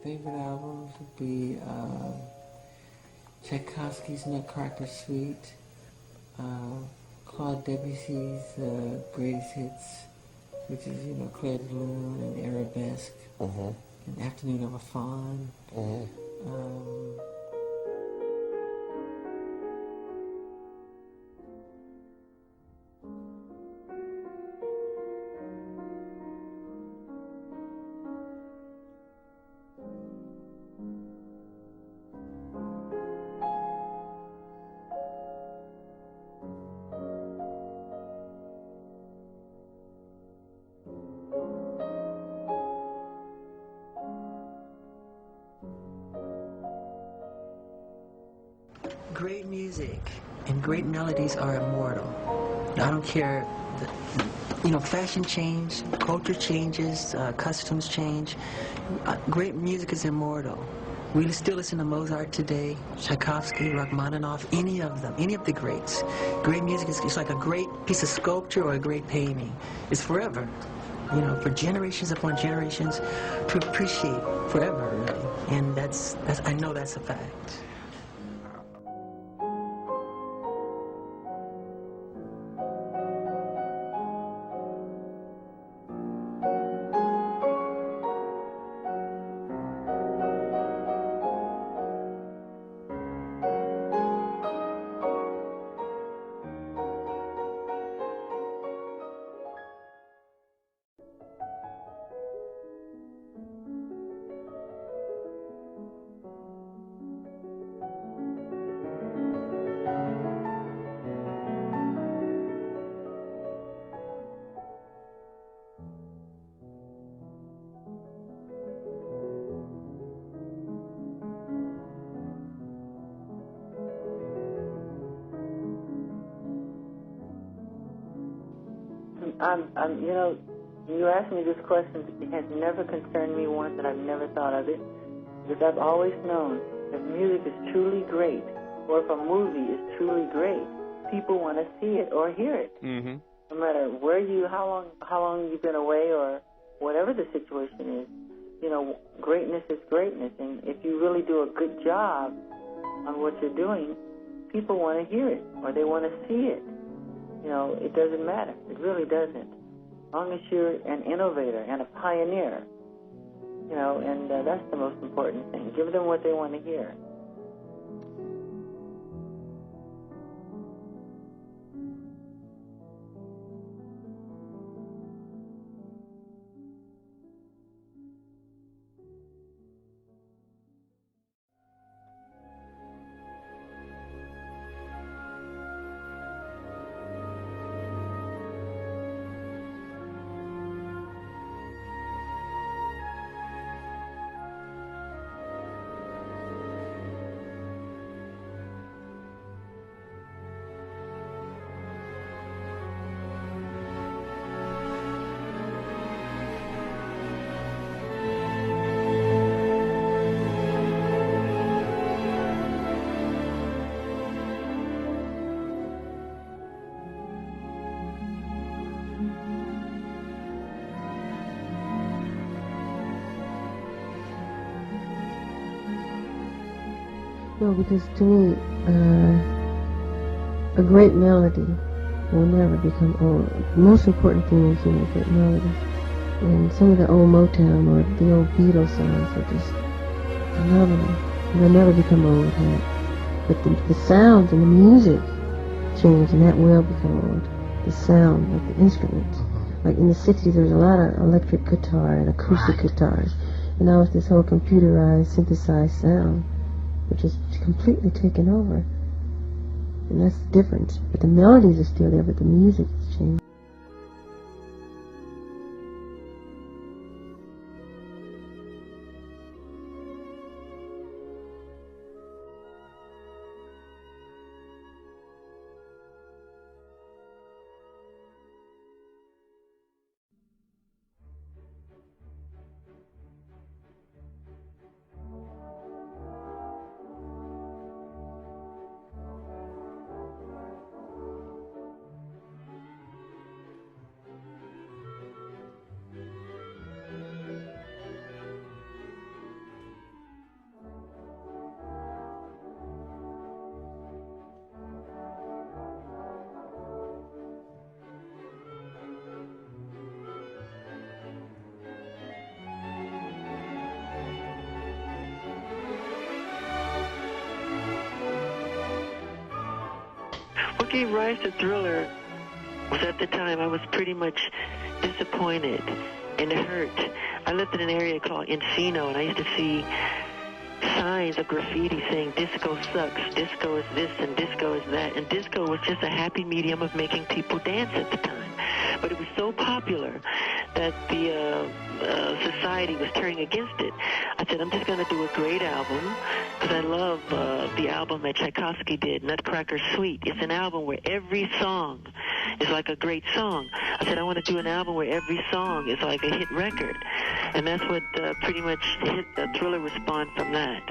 favorite albums would be Tchaikovsky's Nutcracker Suite, Claude Debussy's Greatest Hits, which is, Claire de Lune and Arabesque, and Afternoon of a Faun. Great music and great melodies are immortal. I don't care, fashion change, culture changes, customs change. Great music is immortal. We still listen to Mozart today, Tchaikovsky, Rachmaninoff, any of them, any of the greats. Great music is it's like a great piece of sculpture or a great painting. It's forever, for generations upon generations to appreciate forever, really. And that's I know that's a fact. You asked me this question, it has never concerned me once, and I've never thought of it, because I've always known if music is truly great, or if a movie is truly great, people want to see it or hear it. Mm-hmm. No matter how long you've been away, or whatever the situation is, greatness is greatness, and if you really do a good job on what you're doing, people want to hear it, or they want to see it. It doesn't matter. It really doesn't. As long as you're an innovator and a pioneer, and that's the most important thing. Give them what they want to hear. No, because to me, a great melody will never become old. The most important thing is, great melodies. And some of the old Motown or the old Beatles songs are just phenomenal. They'll never become old, right? But the sounds and the music change, and that will become old. The sound of the instruments. Like in the 60s, there was a lot of electric guitar and acoustic guitars. And now it's this whole computerized, synthesized sound, which is completely taken over. And that's the difference. But the melodies are still there, but the music has changed. What gave rise to Thriller was at the time I was pretty much disappointed and hurt. I lived in an area called Encino, and I used to see signs of graffiti saying disco sucks, disco is this and disco is that, and disco was just a happy medium of making people dance at the time. But it was so popular that the society was turning against it. I said, I'm just going to do a great album, because I love the album that Tchaikovsky did, Nutcracker Suite. It's an album where every song is like a great song. I said, I want to do an album where every song is like a hit record. And that's what pretty much hit Thriller was spawned from that.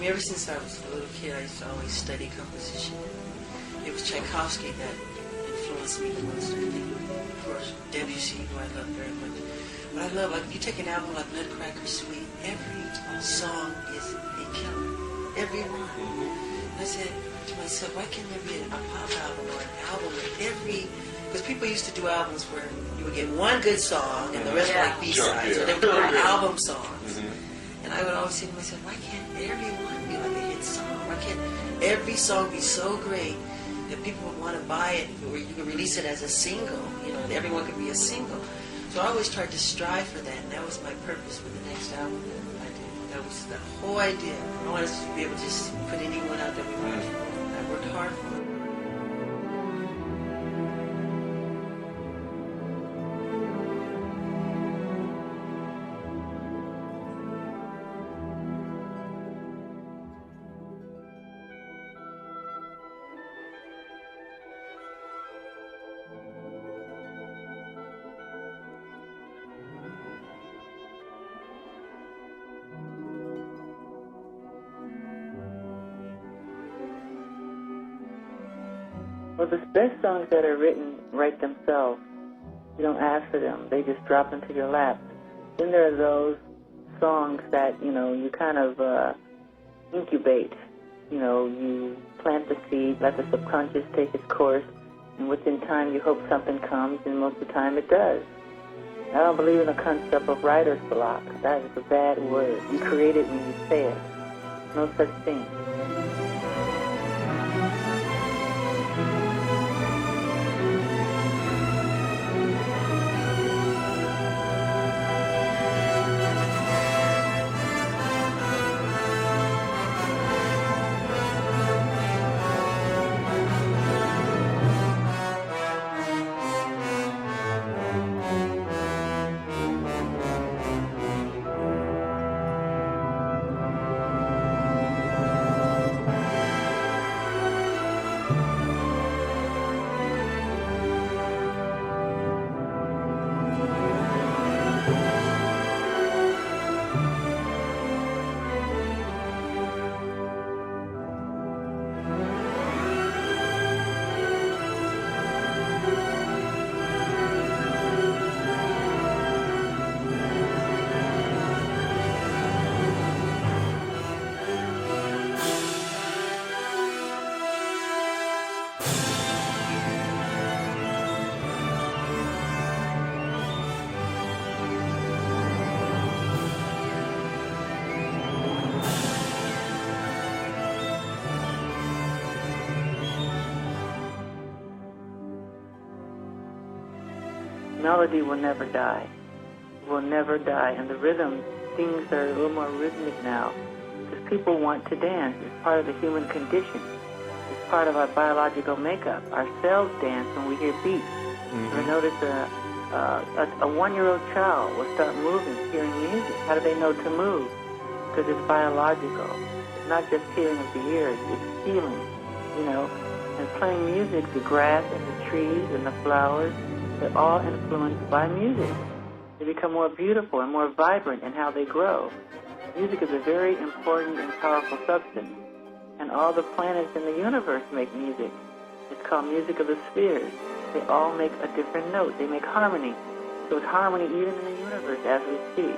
Ever since I was a little kid, I used to always study composition. It was Tchaikovsky that influenced me the most, I think. Of course, Debussy, who I love very much. But I love, like, you take an album like Nutcracker Suite, every song is a killer. Every one. And I said to myself, why can't there be a pop album or an album with every... Because people used to do albums where you would get one good song and the rest were like B-sides, or they would do album songs. And I would always say to myself, why can't everyone be like a hit song? Why can't every song be so great that people would want to buy it, or you could release it as a single, you know, and everyone could be a single. So I always tried to strive for that, and that was my purpose with the next album that I did. That was the whole idea. I wanted us to be able to just put anyone out that we wanted. I worked hard for it. Well, the best songs that are written write themselves. You don't ask for them. They just drop into your lap. Then there are those songs that, you know, you kind of incubate. You know, you plant the seed, let the subconscious take its course, and within time you hope something comes, and most of the time it does. I don't believe in the concept of writer's block. That is a bad word. You create it when you say it. No such thing. melody will never die. Will never die. And the rhythm, things are a little more rhythmic now. Because people want to dance. It's part of the human condition. It's part of our biological makeup. Our cells dance when we hear beats. I notice a one-year-old child will start moving, hearing music. How do they know to move? Because it's biological. It's not just hearing of the ears, it's feeling, you know. And playing music, the grass and the trees and the flowers, they're all influenced by music. They become more beautiful and more vibrant in how they grow. Music is a very important and powerful substance. And all the planets in the universe make music. It's called music of the spheres. They all make a different note. They make harmony. So it's harmony even in the universe as we speak.